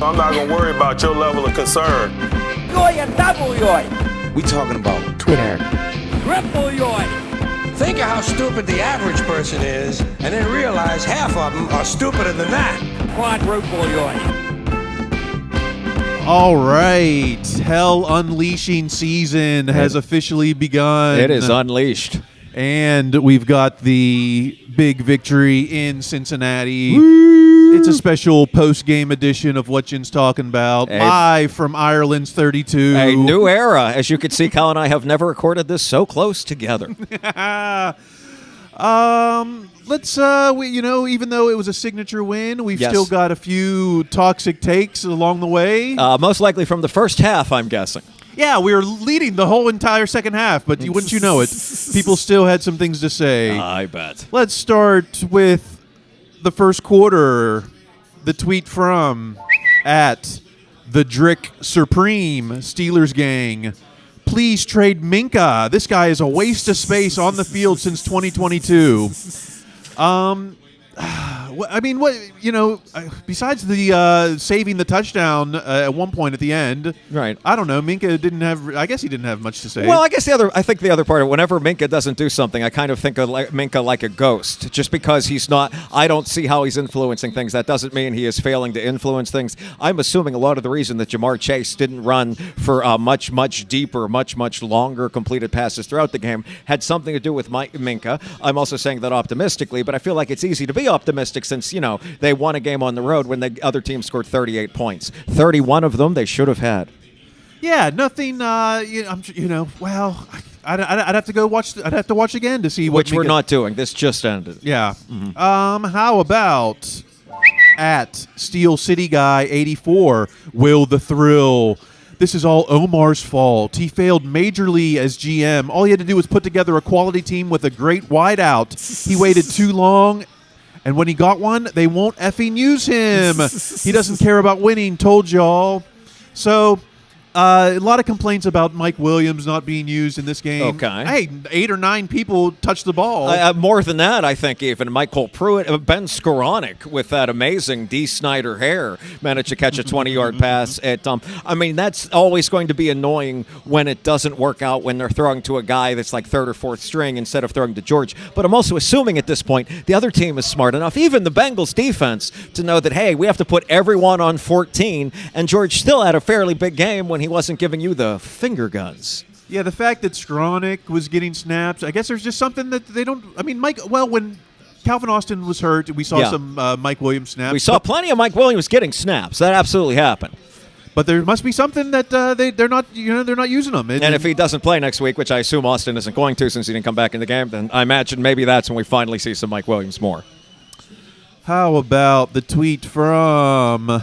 I'm not going to worry about your level of concern. Yoy and double yoy. We talking about Twitter. Triple yoy. Think of how stupid the average person is, and then realize half of them are stupider than that. Quadruple yoy. All right. Hell Unleashing season has officially begun. It is unleashed. And we've got the big victory in Cincinnati. It's a special post-game edition of What Jin's Talking About, live from Ireland's 32. A new era. As you can see, Kyle and I have never recorded this so close together. Let's, even though it was a signature win, we've still got a few toxic takes along the way. Most likely from the first half, I'm guessing. Yeah, we were leading the whole entire second half, but wouldn't you know it, people still had some things to say. I bet. Let's start with the first quarter. The tweet from @TheDrick Steelers Gang. Please trade Minkah. This guy is a waste of space on the field since 2022. Besides the saving the touchdown at one point at the end, right? I don't know. I guess he didn't have much to say. Well, I think the other part of whenever Minkah doesn't do something, I kind of think of Minkah like a ghost. Just because he's not, I don't see how he's influencing things. That doesn't mean he is failing to influence things. I'm assuming a lot of the reason that Jamar Chase didn't run for much deeper, much longer completed passes throughout the game had something to do with Minkah. I'm also saying that optimistically, but I feel like it's easy to be optimistic since, they won a game on the road when the other team scored 38 points. 31 of them they should have had. Yeah, nothing, I'd have to go watch. I'd have to watch again to see what. Which we're not doing. This just ended. Yeah. Mm-hmm. How about @Steel City Guy 84? Will the thrill? This is all Omar's fault. He failed majorly as GM. All he had to do was put together a quality team with a great wideout. He waited too long. And when he got one, they won't effing use him. He doesn't care about winning, told y'all. So, a lot of complaints about Mike Williams not being used in this game. Okay. Hey, 8 or 9 people touched the ball. More than that, I think even Michael Pruitt, Ben Skoranek with that amazing D. Snyder hair managed to catch a 20-yard pass at that's always going to be annoying when it doesn't work out when they're throwing to a guy that's like third or fourth string instead of throwing to George. But I'm also assuming at this point the other team is smart enough, even the Bengals defense, to know that, hey, we have to put everyone on 14, and George still had a fairly big game when he wasn't giving you the finger guns. Yeah, the fact that Skoranek was getting snaps, I guess there's just something that they don't. I mean, when Calvin Austin was hurt, we saw some Mike Williams snaps. We saw plenty of Mike Williams getting snaps. That absolutely happened. But there must be something that they're not using them. And if he doesn't play next week, which I assume Austin isn't going to since he didn't come back in the game, then I imagine maybe that's when we finally see some Mike Williams more. How about the tweet from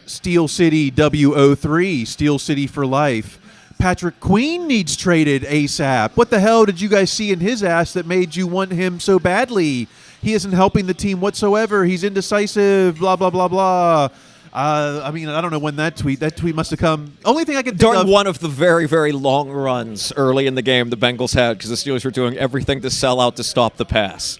Steel City W03, Steel City for life? Patrick Queen needs traded ASAP. What the hell did you guys see in his ass that made you want him so badly? He isn't helping the team whatsoever. He's indecisive, blah, blah, blah, blah. I don't know when that tweet must have come. Only thing I can think during of. One of the very, very long runs early in the game the Bengals had because the Steelers were doing everything to sell out to stop the pass.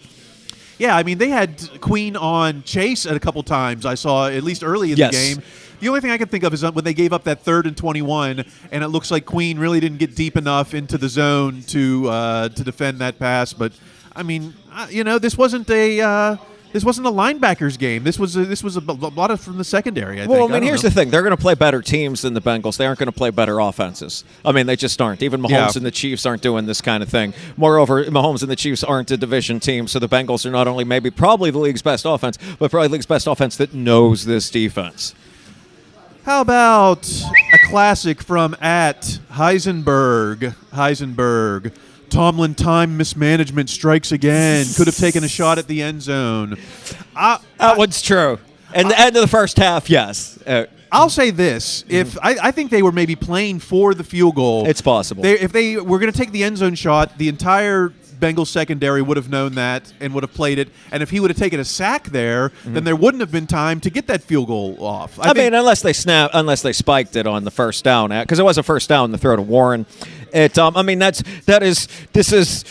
Yeah, they had Queen on Chase a couple times. I saw at least early in the game. The only thing I can think of is when they gave up that 3rd and 21, and it looks like Queen really didn't get deep enough into the zone to defend that pass. But this wasn't a linebackers game. This was a lot of from the secondary. I think. Here's the thing: they're going to play better teams than the Bengals. They aren't going to play better offenses. They just aren't. Even Mahomes and the Chiefs aren't doing this kind of thing. Moreover, Mahomes and the Chiefs aren't a division team, so the Bengals are not only probably the league's best offense, but probably the league's best offense that knows this defense. How about a classic from Heisenberg? Tomlin time mismanagement strikes again. Could have taken a shot at the end zone. That one's true. And the end of the first half, yes. I'll say this. If I think they were maybe playing for the field goal. It's possible. If they were going to take the end zone shot, the entire Bengals secondary would have known that and would have played it. And if he would have taken a sack there, then there wouldn't have been time to get that field goal off. Unless they spiked it on the first down, because it was a first down the throw to Warren. This is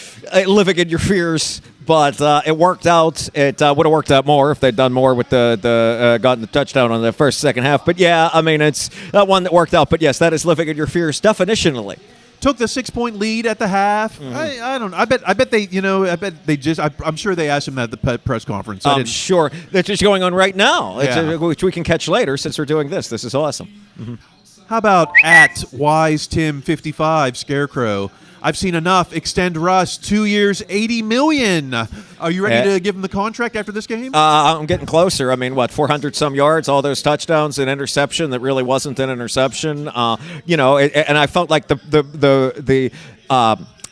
living in your fears But it worked out. It would have worked out more if they'd done more with the gotten the touchdown on the first, second half. But yeah, I mean, it's that one that worked out. But yes, that is living in your fears definitionally. Took the 6-point lead at the half. I don't know. I bet they. I bet they just. I'm sure they asked him at the press conference. I'm sure that's just going on right now, Yeah. which we can catch later since we're doing this. This is awesome. How about at Wise Tim 55 Scarecrow? I've seen enough. Extend Russ 2 years, $80 million. Are you ready to give him the contract after this game? I'm getting closer. I mean, 400 some yards, all those touchdowns, an interception that really wasn't an interception. And I felt like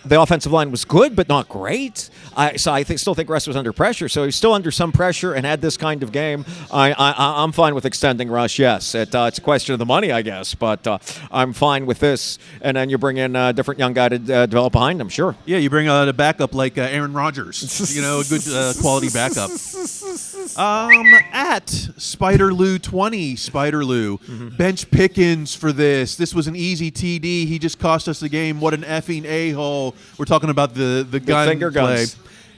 the offensive line was good, but not great. So I still think Russ was under pressure. So he's still under some pressure and had this kind of game. I'm fine with extending Russ. Yes, it's a question of the money, I guess, but I'm fine with this. And then you bring in a different young guy to develop behind him. Sure. Yeah, you bring a backup like Aaron Rodgers. A good quality backup. At Spider Lou 20, Spider Lou, bench Pickens for this. This was an easy TD. He just cost us the game. What an effing a-hole. We're talking about the gun finger play. guns.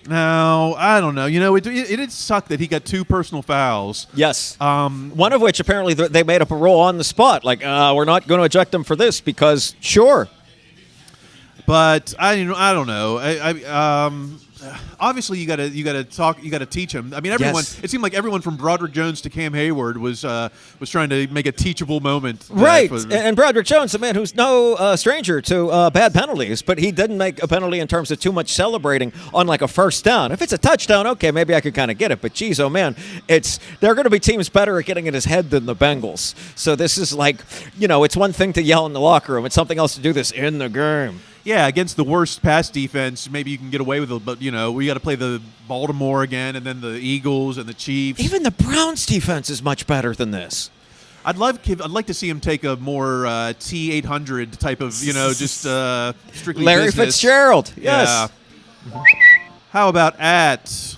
Now, I don't know. It did suck that he got 2 personal fouls. Yes. One of which apparently they made up a rule on the spot. Like, we're not going to eject him for this because, sure. But I don't know. Obviously, you got to teach him. I mean, everyone. Yes. It seemed like everyone from Broderick Jones to Cam Hayward was trying to make a teachable moment. Right, and Broderick Jones, a man who's no stranger to bad penalties, but he didn't make a penalty in terms of too much celebrating on like a first down. If it's a touchdown, okay, maybe I could kind of get it. But geez, oh man, there are going to be teams better at getting in his head than the Bengals. So this is like, it's one thing to yell in the locker room; it's something else to do this in the game. Yeah, against the worst pass defense, maybe you can get away with it. But we got to play the Baltimore again, and then the Eagles and the Chiefs. Even the Browns' defense is much better than this. I'd like to see him take a more T800 type of, just strictly Larry business. Fitzgerald. Yes. Yeah. How about at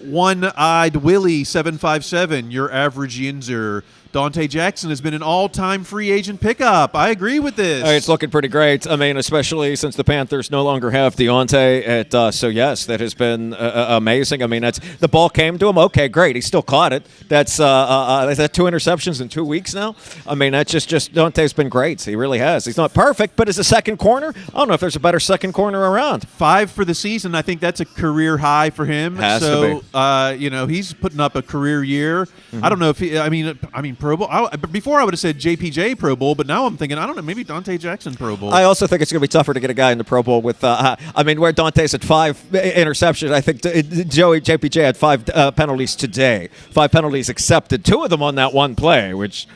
One-Eyed Willie 757, your average Yinzer? Dante Jackson has been an all-time free agent pickup. I agree with this. It's looking pretty great. I mean, especially since the Panthers no longer have Deontay. So, yes, that has been amazing. I mean, the ball came to him. Okay, great. He still caught it. That's 2 interceptions in 2 weeks now. I mean, that's just Deontay's been great. He really has. He's not perfect, but as a second corner, I don't know if there's a better second corner around. 5 for the season. I think that's a career high for him. Has to be. He's putting up a career year. Mm-hmm. I don't know if he. I mean, Pro Bowl. Before I would have said JPJ Pro Bowl, but now I'm thinking, I don't know, maybe Dante Jackson Pro Bowl. I also think it's going to be tougher to get a guy in the Pro Bowl with, where Dante's at 5 interceptions, I think JPJ had 5 penalties today. 5 penalties accepted, 2 of them on that one play, which,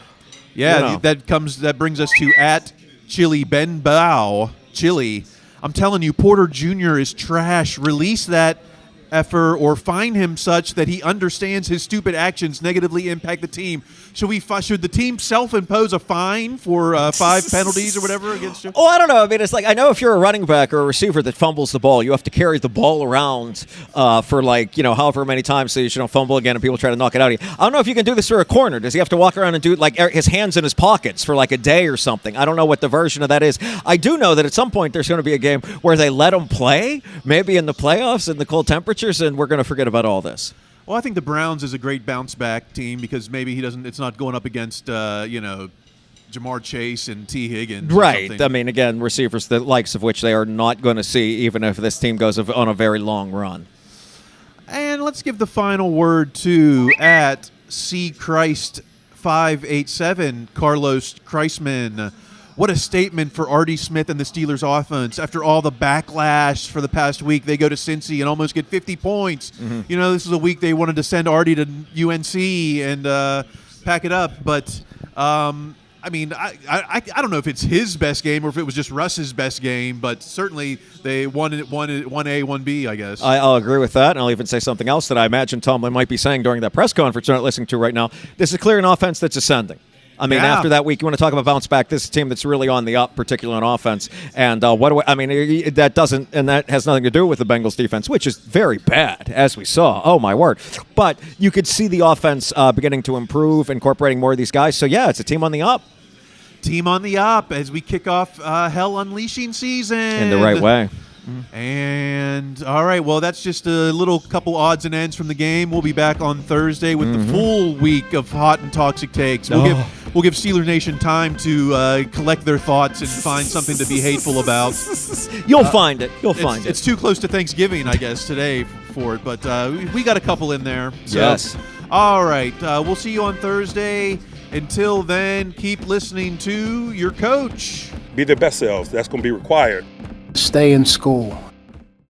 that brings us to at Chili Ben Bow. Chili, I'm telling you, Porter Jr. is trash. Release that effer or fine him such that he understands his stupid actions negatively impact the team. Should the team self-impose a fine for 5 penalties or whatever against you? Oh, I don't know. I mean, it's like, I know if you're a running back or a receiver that fumbles the ball, you have to carry the ball around for however many times so you don't fumble again and people try to knock it out of you. I don't know if you can do this for a corner. Does he have to walk around and do his hands in his pockets for a day or something? I don't know what the version of that is. I do know that at some point there's going to be a game where they let him play, maybe in the playoffs in the cold temperatures, and we're going to forget about all this. Well, I think the Browns is a great bounce-back team because maybe it's not going up against, Jamar Chase and T. Higgins. Right. I mean, again, receivers the likes of which they are not going to see even if this team goes on a very long run. And let's give the final word to at C. Christ 587, Carlos Kreisman. What a statement for Artie Smith and the Steelers offense. After all the backlash for the past week, they go to Cincy and almost get 50 points. Mm-hmm. This is a week they wanted to send Artie to UNC and pack it up. But, I don't know if it's his best game or if it was just Russ's best game, but certainly they won 1A, 1B, I guess. I'll agree with that, and I'll even say something else that I imagine Tomlin might be saying during that press conference you're not listening to right now. This is clear an offense that's ascending. I mean, after that week, you want to talk about bounce back. This is a team that's really on the up, particularly on offense. And that has nothing to do with the Bengals defense, which is very bad, as we saw. Oh, my word. But you could see the offense beginning to improve, incorporating more of these guys. So, yeah, it's a team on the up. Team on the up as we kick off Hell Unleashing season. In the right way. And all right, well, that's just a little couple odds and ends from the game. We'll be back on Thursday with the full week of hot and toxic takes. We'll give Steeler Nation time to collect their thoughts and find something to be hateful about. You'll find it. You'll find it. It's too close to Thanksgiving, I guess, today for it, but we got a couple in there. So, Yes. All right, we'll see you on Thursday. Until then, keep listening to your coach. Be their best selves. That's going to be required. Stay in school.